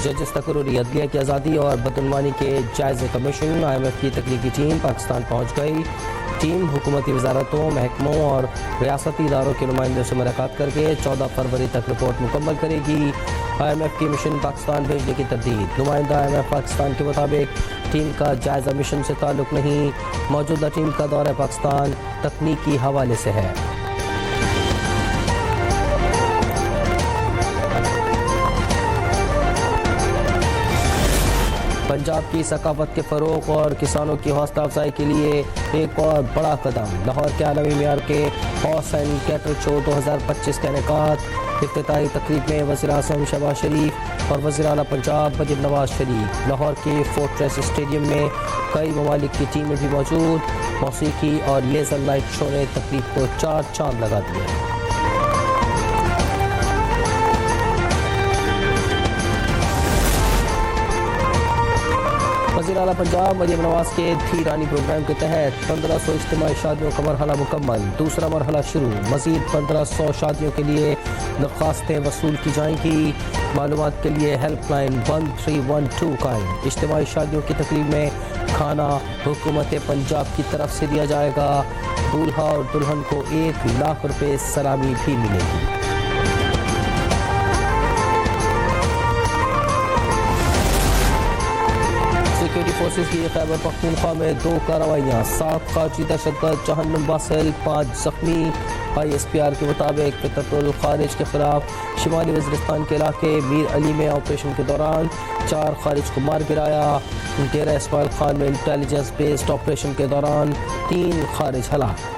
ججز تقرری عدلیہ کی آزادی اور بدعنوانی کے جائزے کا مشن۔ IMF کی تکنیکی ٹیم پاکستان پہنچ گئی۔ ٹیم حکومتی وزارتوں، محکموں اور ریاستی اداروں کے نمائندوں سے ملاقات کر کے 14 فروری تک رپورٹ مکمل کرے گی۔ IMF کی مشن پاکستان بھیجنے کی تردید۔ نمائندہ IMF پاکستان کے مطابق ٹیم کا جائزہ مشن سے تعلق نہیں، موجودہ ٹیم کا دورہ پاکستان تکنیکی حوالے سے ہے۔ پنجاب کی ثقافت کے فروغ اور کسانوں کی حوصلہ افزائی کے لیے ایک اور بڑا قدم۔ لاہور کے عالمی معیار کے ہارس اینڈ کیٹل شو 2025 کا انعقاد۔ افتتاحی تقریب میں وزیر اعظم شہباز شریف اور وزیر اعلیٰ پنجاب مریم نواز شریف۔ لاہور کے فورٹریس اسٹیڈیم میں کئی ممالک کی ٹیمیں بھی موجود۔ موسیقی اور لیزر لائٹ شو نے تقریب کو 4 چاند لگا دیے۔ وزیر اعلیٰ پنجاب مریم نواز کے دھی رانی پروگرام کے تحت 1500 اجتماعی شادیوں کا مرحلہ مکمل، دوسرا مرحلہ شروع۔ مزید 1500 شادیوں کے لیے درخواستیں وصول کی جائیں گی۔ معلومات کے لیے ہیلپ لائن 1312 قائم۔ اجتماعی شادیوں کی تقریب میں کھانا حکومت پنجاب کی طرف سے دیا جائے گا۔ دولہا اور دلہن کو 1 لاکھ روپے سلامی بھی ملے گی۔ سیکورٹی فورسز کی خیبر پختونخوا میں 2 کارروائیاں، 7 خارجی دہشت گرد جہنم باسل، 5 زخمی۔ ISPR کے مطابق فطرت الخارج کے خلاف شمالی وزیرستان کے علاقے میر علی میں آپریشن کے دوران 4 خارج کو مار گرایا۔ ڈیرہ اسماعیل خان میں انٹیلیجنس بیسڈ آپریشن کے دوران 3 خارج ہلاک۔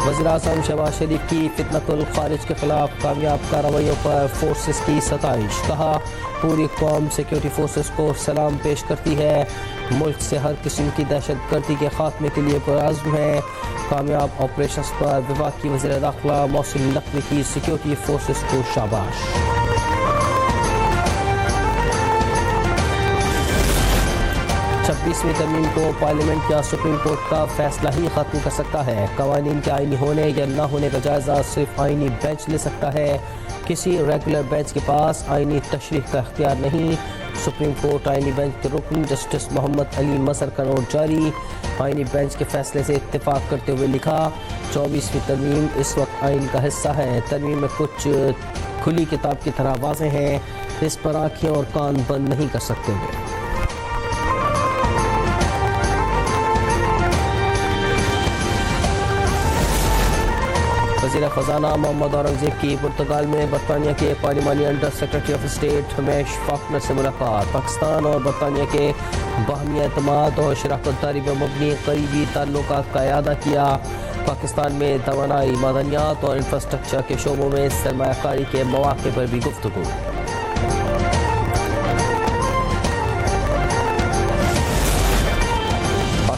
وزیر اعظم شہباز شریف کی فتنۃ الخارج کے خلاف کامیاب کارروائیوں پر فورسز کی ستائش۔ کہا پوری قوم سیکورٹی فورسز کو سلام پیش کرتی ہے، ملک سے ہر قسم کی دہشت گردی کے خاتمے کے لیے پرعزم ہے۔ کامیاب آپریشنز پر وفاقی وزیر داخلہ محسن نقوی کی سیکورٹی فورسز کو شاباش۔ 26ویں ترمیم کو پارلیمنٹ یا سپریم کورٹ کا فیصلہ ہی ختم کر سکتا ہے۔ قوانین کے آئینی ہونے یا نہ ہونے کا جائزہ صرف آئینی بینچ لے سکتا ہے، کسی ریگولر بینچ کے پاس آئینی تشریح کا اختیار نہیں۔ سپریم کورٹ آئینی بینچ کے رکن جسٹس محمد علی مظہر کا نوٹ جاری۔ آئینی بینچ کے فیصلے سے اتفاق کرتے ہوئے لکھا 24ویں ترمیم اس وقت آئین کا حصہ ہے۔ ترمیم میں کچھ کھلی کتاب کی طرح واضح ہیں، اس پر آنکھیں اور کان بند نہیں کر سکتے ہوئے۔ وزیر خزانہ محمد اورنگزیب کی پرتگال میں برطانیہ کے پارلیمانی انڈر سیکرٹری آف اسٹیٹ ہمیش فاکنر سے ملاقات۔ پاکستان اور برطانیہ کے باہمی اعتماد اور شراکت داری پر مبنی قریبی تعلقات کا اعادہ کیا۔ پاکستان میں توانائی، معدنیات اور انفراسٹرکچر کے شعبوں میں سرمایہ کاری کے مواقع پر بھی گفتگو۔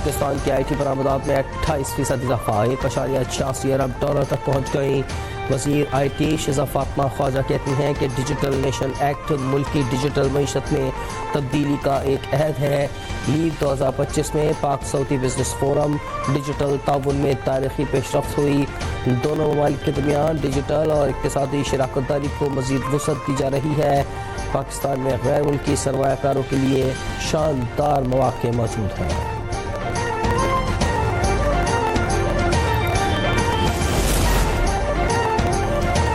پاکستان کی IT برآمدات میں 28% اضافہ، 1.86 ارب ڈالر تک پہنچ گئی۔ وزیر IT شزا فاطمہ خواجہ کہتی ہیں کہ ڈیجیٹل نیشن ایکٹ ملکی ڈیجیٹل معیشت میں تبدیلی کا ایک عہد ہے۔ لیڈ 2025 میں پاک سعودی بزنس فورم ڈیجیٹل تعاون میں تاریخی پیش رفت ہوئی۔ دونوں ممالک کے درمیان ڈیجیٹل اور اقتصادی شراکت داری کو مزید وسعت دی جا رہی ہے۔ پاکستان میں غیر ملکی سرمایہ کاروں کے لیے شاندار مواقع موجود ہیں۔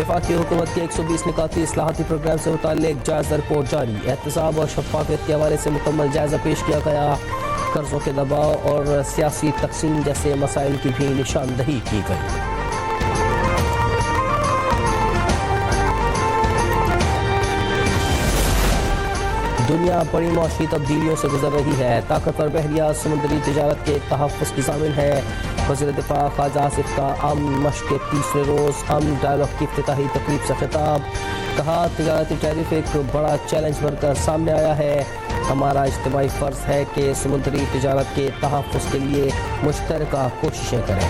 وفاقی حکومت کے 120 نکاتی اصلاحاتی پروگرام سے متعلق جائزہ رپورٹ جاری۔ احتساب اور شفافیت کے حوالے سے مکمل جائزہ پیش کیا گیا۔ قرضوں کے دباؤ اور سیاسی تقسیم جیسے مسائل کی بھی نشاندہی کی گئی۔ دنیا بڑی معاشی تبدیلیوں سے گزر رہی ہے۔ طاقتور بحریہ سمندری تجارت کے تحفظ کی ضامن ہے۔ وزیر دفاع خواجہ آصف کا امن مشق کے تیسرے روز امن ڈائیلاگ کی افتتاحی تقریب سے خطاب۔ کہا تجارتی ٹیرف ایک بڑا چیلنج بن کر سامنے آیا ہے۔ ہمارا اجتماعی فرض ہے کہ سمندری تجارت کے تحفظ کے لیے مشترکہ کوششیں کریں۔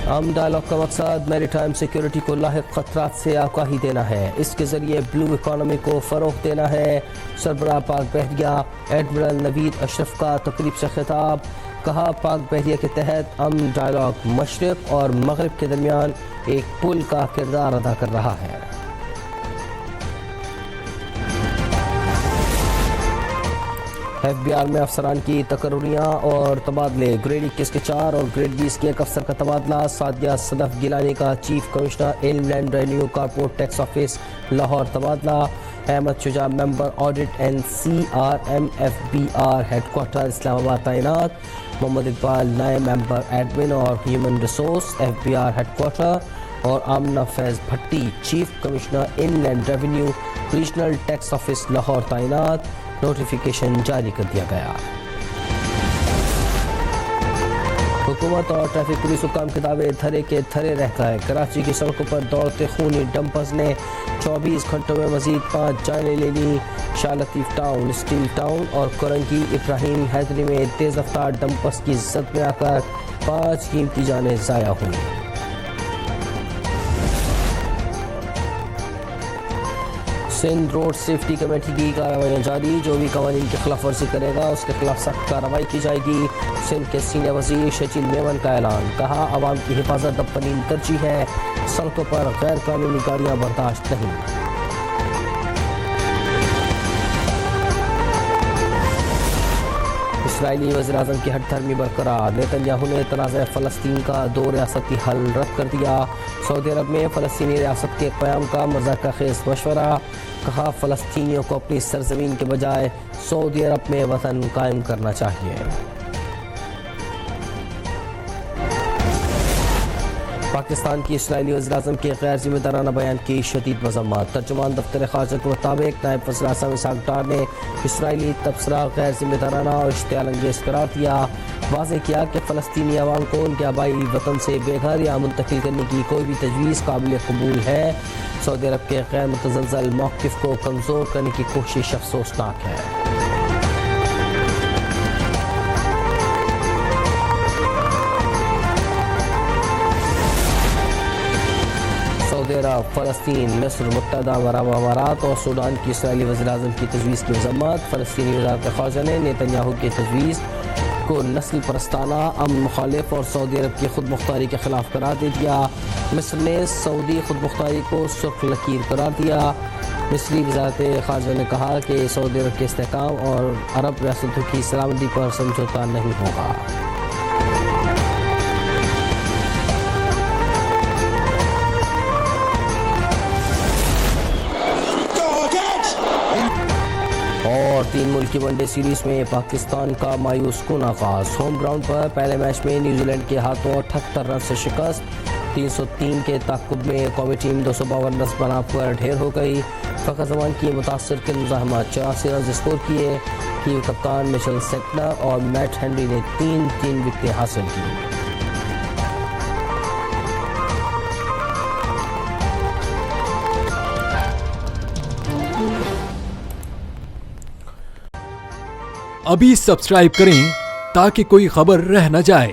امن ڈائیلاگ کا مقصد میری ٹائم سیکیورٹی کو لاحق خطرات سے آگاہی دینا ہے۔ اس کے ذریعے بلو اکانومی کو فروغ دینا ہے۔ سربراہ پاک بحریہ ایڈمرل نوید اشرف کا تقریب سے خطاب۔ کہا پاک بحریہ کے تحت امن ڈائیلاگ مشرق اور مغرب کے درمیان ایک پل کا کردار ادا کر رہا ہے۔ ایف بی آر میں افسران کی تقرریاں اور تبادلے، گریڈ 21 کے 4 اور گریڈ 20 کے 1 افسر کا تبادلہ۔ سعدیہ صدف گیلانی کا chief commissioner inland revenue corporate tax office Lahore تبادلہ۔ Ahmed Shuja member audit and CRMFBR headquarter Islamabad تعینات۔ محمد اقبال نئے ممبر ایڈمن اور human resource FBR headquarter, اور Amna Faiz Bhatti chief commissioner inland revenue regional tax office Lahore تعینات۔ نوٹیفیکیشن جاری کر دیا گیا۔ حکومت اور ٹریفک پولیس حکام کے دعوے دھرے کے دھرے رہ گئے۔ کراچی کی سڑکوں پر دوڑتے خونی ڈمپرز نے 24 گھنٹوں میں مزید 5 جانیں لے لی۔ شاہ لطیف ٹاؤن، اسٹیل ٹاؤن اور کورنگی ابراہیم حیدری میں تیز رفتار ڈمپرز کی زد میں آ کر 5 قیمتی جانیں ضائع ہوئیں۔ سندھ روڈ سیفٹی کمیٹی کی کارروائیاں جاری، جو بھی قوانین کی خلاف ورزی کرے گا اس کے خلاف سخت کارروائی کی جائے گی۔ سندھ کے سینئر وزیر شجیل میمن کا اعلان، کہا عوام کی حفاظت اپنی ترجیح ہے، سڑکوں پر غیر قانونی گاڑیاں برداشت نہیں۔ اسرائیلی وزیراعظم کی ہٹ دھرمی برقرار، نیتنیاہو نے تنازع فلسطین کا 2 ریاستی حل رد کر دیا۔ سعودی عرب میں فلسطینی ریاست کے قیام کا مذاکرہ خیز مشورہ، کہا فلسطینیوں کو اپنی سرزمین کے بجائے سعودی عرب میں وطن قائم کرنا چاہیے۔ پاکستان کی اسرائیلی وزیراعظم کے غیر ذمہ دارانہ بیان کی شدید مذمت۔ ترجمان دفتر خارجہ کے مطابق نائب وزیر اعظم اسحاق ڈار نے اسرائیلی تبصرہ غیر ذمہ دارانہ اور اشتعال انگیز قرار دیا۔ واضح کیا کہ فلسطینی عوام کو ان کے آبائی وطن سے بے گھر یا منتقل کرنے کی کوئی بھی تجویز قابل قبول ہے۔ سعودی عرب کے غیر متزلزل موقف کو کمزور کرنے کی کوشش افسوسناک ہے۔ سعودی عرب، فلسطین، مصر، متحدہ عرب امارات اور سوڈان کی اسرائیلی وزیراعظم کی تجویز کی مذمت۔ فلسطینی وزارت خارجہ نے نیتنیاہو کی تجویز کو نسل پرستانہ، امن مخالف اور سعودی عرب کی خود مختاری کے خلاف قرار دے دیا۔ مصر نے سعودی خود مختاری کو سرخ لکیر قرار دیا۔ مصری وزارت خارجہ نے کہا کہ سعودی عرب کے استحکام اور عرب ریاستوں کی سلامتی پر سمجھوتہ نہیں ہوگا۔ اور 3 ملکی ون ڈے سیریز میں پاکستان کا مایوس کن آغاز۔ ہوم گراؤنڈ پر پہلے میچ میں نیوزی لینڈ کے ہاتھوں 78 رن سے شکست۔ 303 کے تعاقب میں قومی ٹیم 252 رنز بنا کر ڈھیر ہو گئی۔ فخر زمان کی متاثر کن مزاحمت، 84 رنز اسکور کیے۔ ٹیم کپتان مچل سینٹنر اور میٹ ہنری نے 3 وکٹیں حاصل کی۔ ابھی سبسکرائب کریں تاکہ کوئی خبر رہ نہ جائے۔